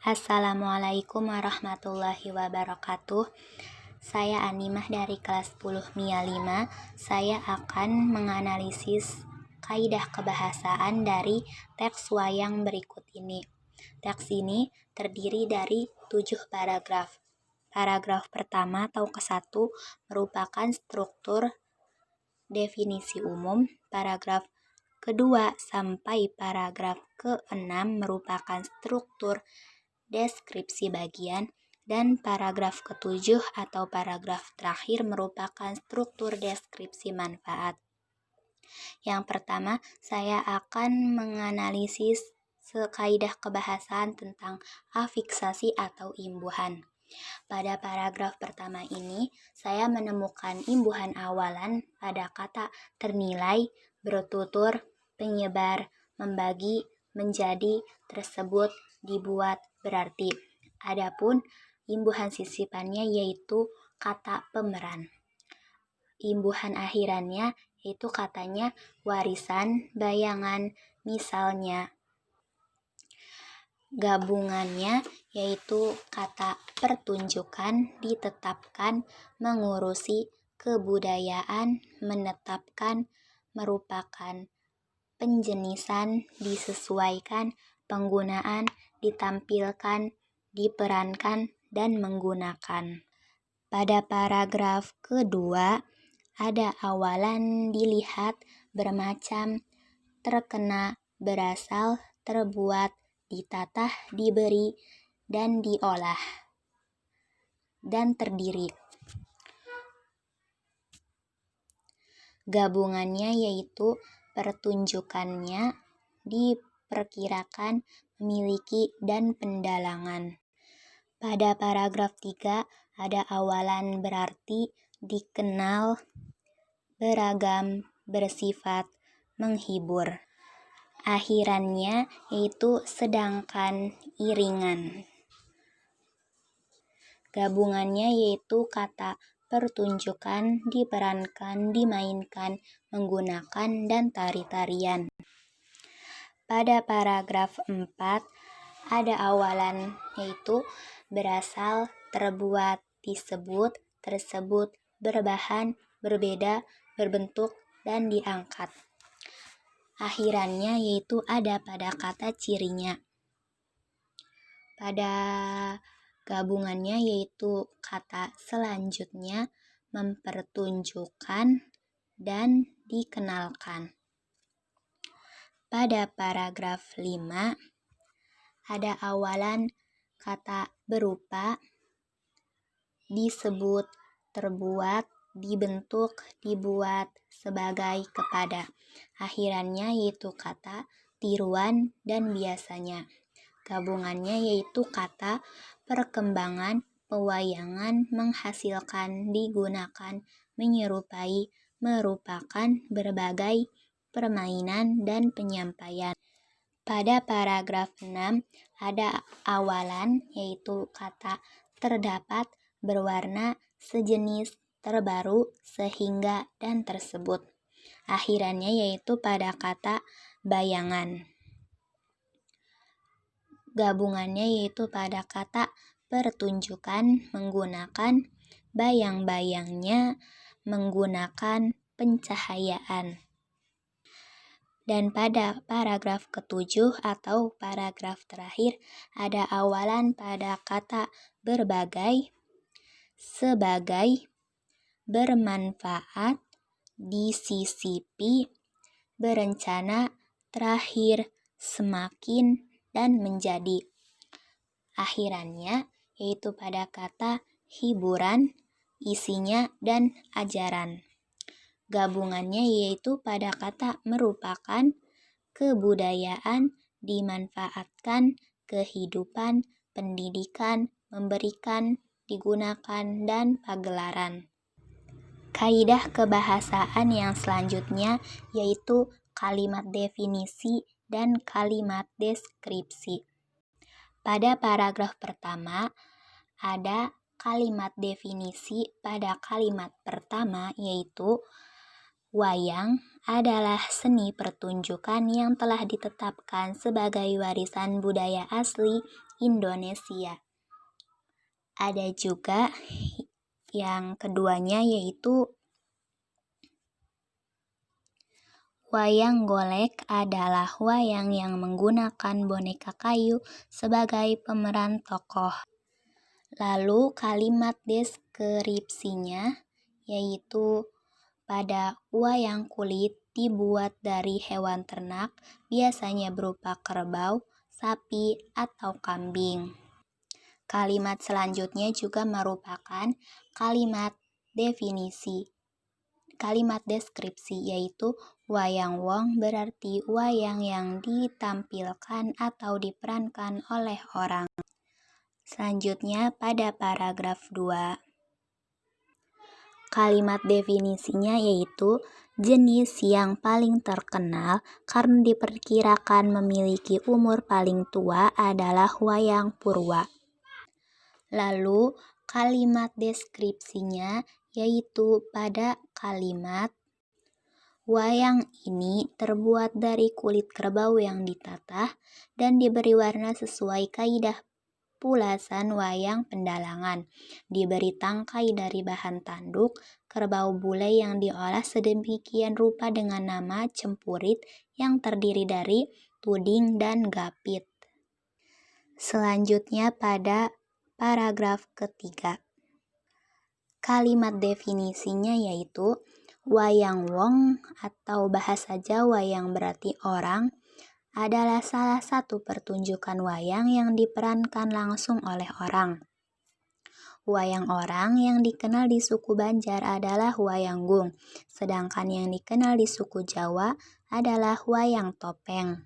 Assalamualaikum warahmatullahi wabarakatuh. Saya Animah dari kelas 10 MIA 5. Saya akan menganalisis kaidah kebahasaan dari teks wayang berikut ini. Teks ini terdiri dari 7 paragraf. Paragraf pertama atau ke-1 merupakan struktur definisi umum. Paragraf kedua sampai paragraf ke-6 merupakan struktur deskripsi bagian, dan paragraf ke-7 atau paragraf terakhir merupakan struktur deskripsi manfaat. Yang pertama, saya akan menganalisis kaidah kebahasaan tentang afiksasi atau imbuhan. Pada paragraf pertama ini, saya menemukan imbuhan awalan pada kata ternilai, bertutur, penyebar, membagi, menjadi, tersebut, dibuat, berarti. Adapun imbuhan sisipannya yaitu kata pemeran. Imbuhan akhirannya yaitu katanya warisan, bayangan, misalnya. Gabungannya yaitu kata pertunjukan, ditetapkan, mengurusi, kebudayaan, menetapkan, merupakan, penjenisan, disesuaikan, penggunaan, ditampilkan, diperankan, dan menggunakan. Pada paragraf kedua, ada awalan dilihat, bermacam, terkena, berasal, terbuat, ditatah, diberi, dan diolah, dan terdiri. Gabungannya yaitu pertunjukannya, diperkirakan, memiliki, dan pendalangan. Pada paragraf 3 ada awalan berarti, dikenal, beragam, bersifat, menghibur. Akhirannya yaitu sedangkan, iringan. Gabungannya yaitu kata pertunjukan, diperankan, dimainkan, menggunakan, dan tari-tarian. Pada paragraf 4 ada awalan yaitu berasal, terbuat, disebut, tersebut, berbahan, berbeda, berbentuk, dan diangkat. Akhirannya yaitu ada pada kata cirinya. Pada gabungannya yaitu kata selanjutnya, mempertunjukkan, dan dikenalkan. Pada paragraf 5 ada awalan kata berupa, disebut, terbuat, dibentuk, dibuat, sebagai, kepada. Akhirannya yaitu kata tiruan dan biasanya. Gabungannya yaitu kata perkembangan, pewayangan, menghasilkan, digunakan, menyerupai, merupakan, berbagai, permainan, dan penyampaian. Pada paragraf 6 ada awalan yaitu kata terdapat, berwarna, sejenis, terbaru, sehingga, dan tersebut. Akhirannya yaitu pada kata bayangan. Gabungannya yaitu pada kata pertunjukan, menggunakan, bayang-bayangnya, menggunakan, pencahayaan. Dan pada paragraf ke-7 atau paragraf terakhir ada awalan pada kata berbagai, sebagai, bermanfaat, disisipi, berencana, terakhir, semakin, dan menjadi. Akhirannya yaitu pada kata hiburan, isinya, dan ajaran. Gabungannya yaitu pada kata merupakan, kebudayaan, dimanfaatkan, kehidupan, pendidikan, memberikan, digunakan, dan pagelaran. Kaidah kebahasaan yang selanjutnya yaitu kalimat definisi dan kalimat deskripsi. Pada paragraf pertama ada kalimat definisi. Pada kalimat pertama yaitu wayang adalah seni pertunjukan yang telah ditetapkan sebagai warisan budaya asli Indonesia. Ada juga yang keduanya yaitu wayang golek adalah wayang yang menggunakan boneka kayu sebagai pemeran tokoh. Lalu kalimat deskripsinya yaitu pada wayang kulit dibuat dari hewan ternak, biasanya berupa kerbau, sapi, atau kambing. Kalimat selanjutnya juga merupakan kalimat definisi. Kalimat deskripsi yaitu wayang wong berarti wayang yang ditampilkan atau diperankan oleh orang. Selanjutnya pada paragraf 2. Kalimat definisinya yaitu jenis yang paling terkenal karena diperkirakan memiliki umur paling tua adalah wayang purwa. Lalu kalimat deskripsinya yaitu pada kalimat wayang ini terbuat dari kulit kerbau yang ditatah dan diberi warna sesuai kaidah pulasan wayang pendalangan. Diberi tangkai dari bahan tanduk kerbau bule yang diolah sedemikian rupa dengan nama cempurit yang terdiri dari tuding dan gapit. Selanjutnya pada paragraf ketiga. Kalimat definisinya yaitu wayang wong atau bahasa Jawa yang berarti orang adalah salah satu pertunjukan wayang yang diperankan langsung oleh orang. Wayang orang yang dikenal di suku Banjar adalah wayang gung, sedangkan yang dikenal di suku Jawa adalah wayang topeng.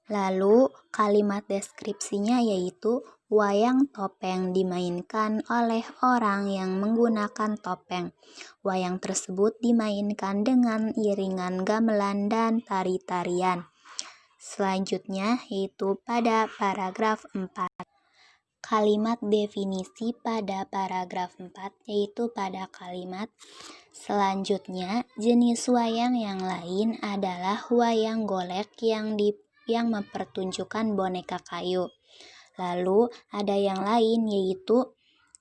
Lalu kalimat deskripsinya yaitu wayang topeng dimainkan oleh orang yang menggunakan topeng. Wayang tersebut dimainkan dengan iringan gamelan dan tari-tarian. Selanjutnya yaitu pada paragraf 4. Kalimat definisi pada paragraf 4 yaitu pada kalimat selanjutnya jenis wayang yang lain adalah wayang golek yang mempertunjukkan boneka kayu. Lalu ada yang lain yaitu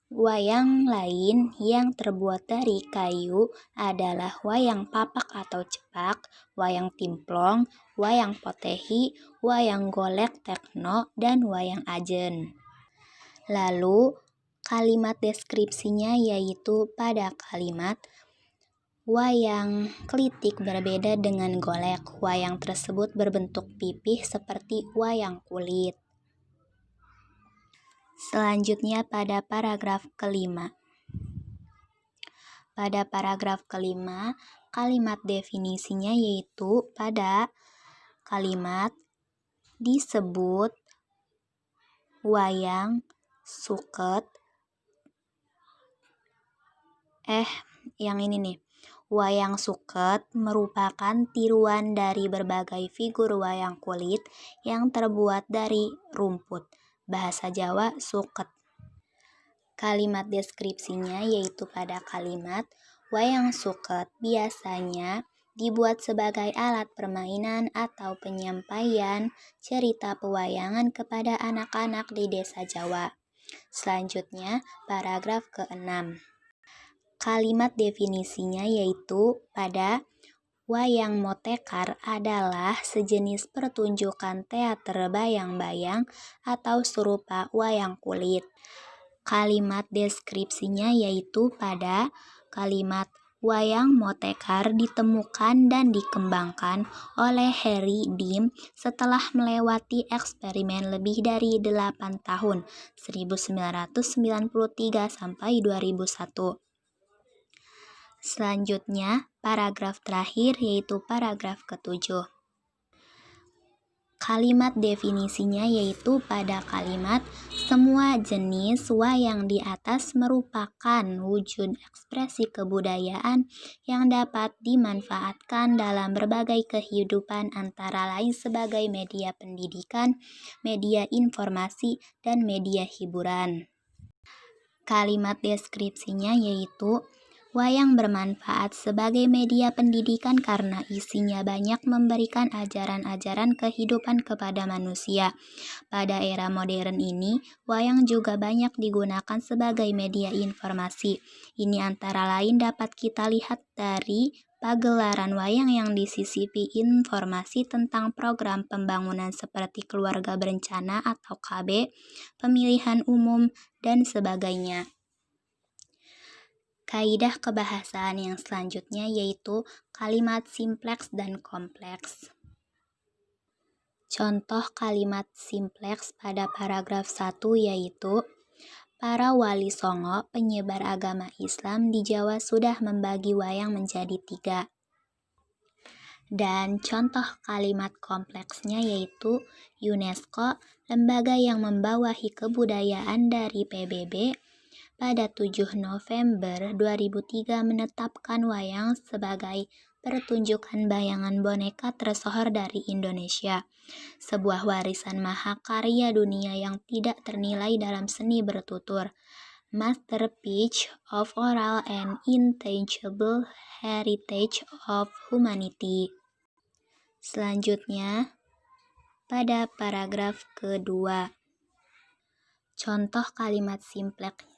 wayang lain yang terbuat dari kayu adalah wayang papak atau cepak, wayang timplong, wayang potehi, wayang golek tekno, dan wayang ajen. Lalu kalimat deskripsinya yaitu pada kalimat wayang klitik berbeda dengan golek. Wayang tersebut berbentuk pipih seperti wayang kulit. Selanjutnya pada paragraf kelima. Pada paragraf kelima, kalimat definisinya yaitu pada kalimat disebut wayang suket. Wayang suket merupakan tiruan dari berbagai figur wayang kulit yang terbuat dari rumput. Bahasa Jawa suket. Kalimat deskripsinya yaitu pada kalimat wayang suket biasanya dibuat sebagai alat permainan atau penyampaian cerita pewayangan kepada anak-anak di desa Jawa. Selanjutnya paragraf ke-6. Kalimat definisinya yaitu pada wayang motekar adalah sejenis pertunjukan teater bayang-bayang atau serupa wayang kulit. Kalimat deskripsinya yaitu pada kalimat wayang motekar ditemukan dan dikembangkan oleh Harry Dim setelah melewati eksperimen lebih dari 8 tahun, 1993 sampai 2001. Selanjutnya, paragraf terakhir yaitu paragraf ke-7. Kalimat definisinya yaitu pada kalimat semua jenis wayang di atas merupakan wujud ekspresi kebudayaan yang dapat dimanfaatkan dalam berbagai kehidupan antara lain sebagai media pendidikan, media informasi, dan media hiburan. Kalimat deskripsinya yaitu Wayang bermanfaat sebagai media pendidikan karena isinya banyak memberikan ajaran-ajaran kehidupan kepada manusia. Pada era modern ini, wayang juga banyak digunakan sebagai media informasi. Ini antara lain dapat kita lihat dari pagelaran wayang yang disisipi informasi tentang program pembangunan seperti keluarga berencana atau KB, pemilihan umum, dan sebagainya. Kaidah kebahasaan yang selanjutnya yaitu kalimat simpleks dan kompleks. Contoh kalimat simpleks pada paragraf 1 yaitu para wali songo penyebar agama Islam di Jawa sudah membagi wayang menjadi 3. Dan contoh kalimat kompleksnya yaitu UNESCO, lembaga yang membawahi kebudayaan dari PBB, pada 7 November 2003 menetapkan wayang sebagai pertunjukan bayangan boneka tersohor dari Indonesia, sebuah warisan mahakarya dunia yang tidak ternilai dalam seni bertutur, masterpiece of oral and intangible heritage of humanity. Selanjutnya, pada paragraf kedua, contoh kalimat simpleksnya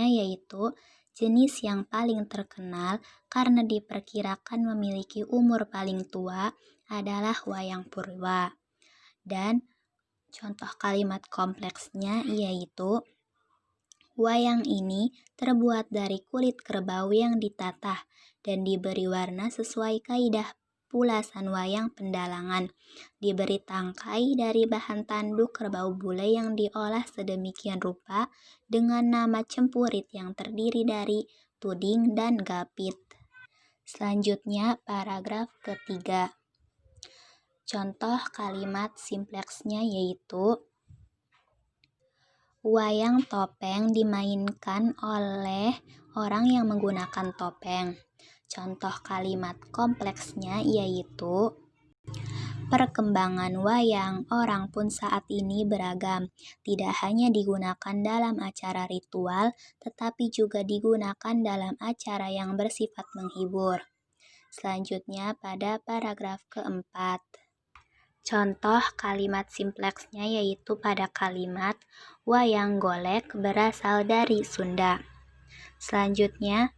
yaitu jenis yang paling terkenal karena diperkirakan memiliki umur paling tua adalah wayang purba. Dan contoh kalimat kompleksnya yaitu wayang ini terbuat dari kulit kerbau yang ditatah dan diberi warna sesuai kaidah pulasan wayang pendalangan, diberi tangkai dari bahan tanduk kerbau bule yang diolah sedemikian rupa dengan nama cempurit yang terdiri dari tuding dan gapit. Selanjutnya paragraf ketiga. Contoh kalimat simpleksnya yaitu wayang topeng dimainkan oleh orang yang menggunakan topeng. Contoh kalimat kompleksnya yaitu perkembangan wayang orang pun saat ini beragam, tidak hanya digunakan dalam acara ritual, tetapi juga digunakan dalam acara yang bersifat menghibur. Selanjutnya pada paragraf keempat. Contoh kalimat simpleksnya yaitu pada kalimat wayang golek berasal dari Sunda. Selanjutnya,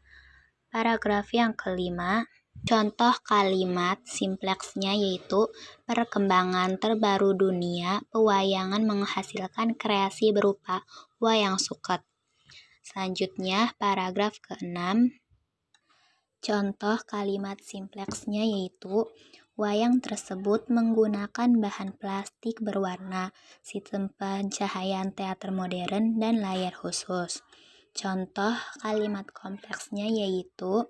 paragraf yang kelima, contoh kalimat simpleksnya yaitu perkembangan terbaru dunia pewayangan menghasilkan kreasi berupa wayang suket. Selanjutnya, paragraf keenam, contoh kalimat simpleksnya yaitu wayang tersebut menggunakan bahan plastik berwarna, sistem pencahayaan teater modern, dan layar khusus. Contoh kalimat kompleksnya yaitu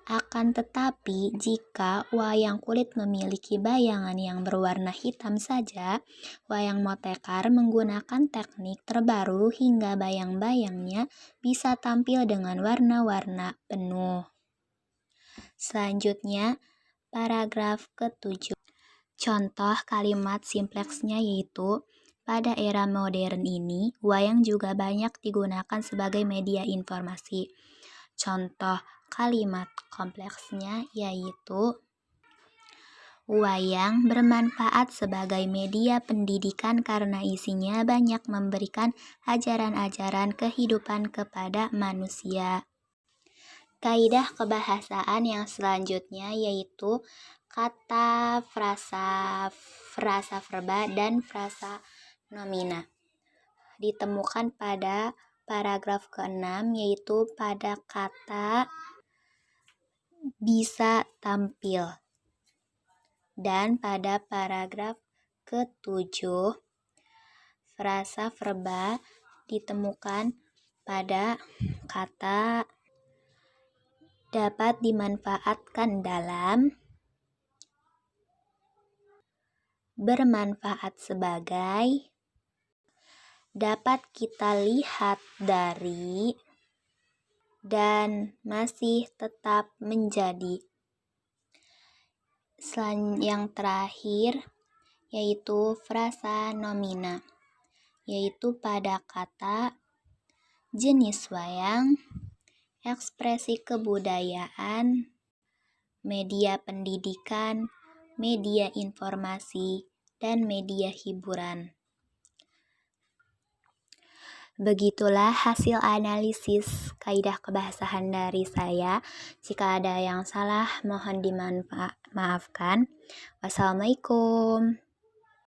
akan tetapi jika wayang kulit memiliki bayangan yang berwarna hitam saja, wayang motekar menggunakan teknik terbaru hingga bayang-bayangnya bisa tampil dengan warna-warna penuh. Selanjutnya, paragraf ke-7. Contoh kalimat simpleksnya yaitu pada era modern ini, wayang juga banyak digunakan sebagai media informasi. Contoh kalimat kompleksnya yaitu wayang bermanfaat sebagai media pendidikan karena isinya banyak memberikan ajaran-ajaran kehidupan kepada manusia. Kaidah kebahasaan yang selanjutnya yaitu kata, frasa verba, dan frasa nomina. Ditemukan pada paragraf ke-6 yaitu pada kata bisa tampil. Dan pada paragraf ke-7 frasa verba ditemukan pada kata dapat dimanfaatkan dalam, bermanfaat sebagai, dapat kita lihat dari, dan masih tetap menjadi. Yang terakhir yaitu frasa nomina, yaitu pada kata jenis wayang, ekspresi kebudayaan, media pendidikan, media informasi, dan media hiburan. Begitulah hasil analisis kaidah kebahasaan dari saya. Jika ada yang salah, mohon dimaafkan. Wassalamualaikum.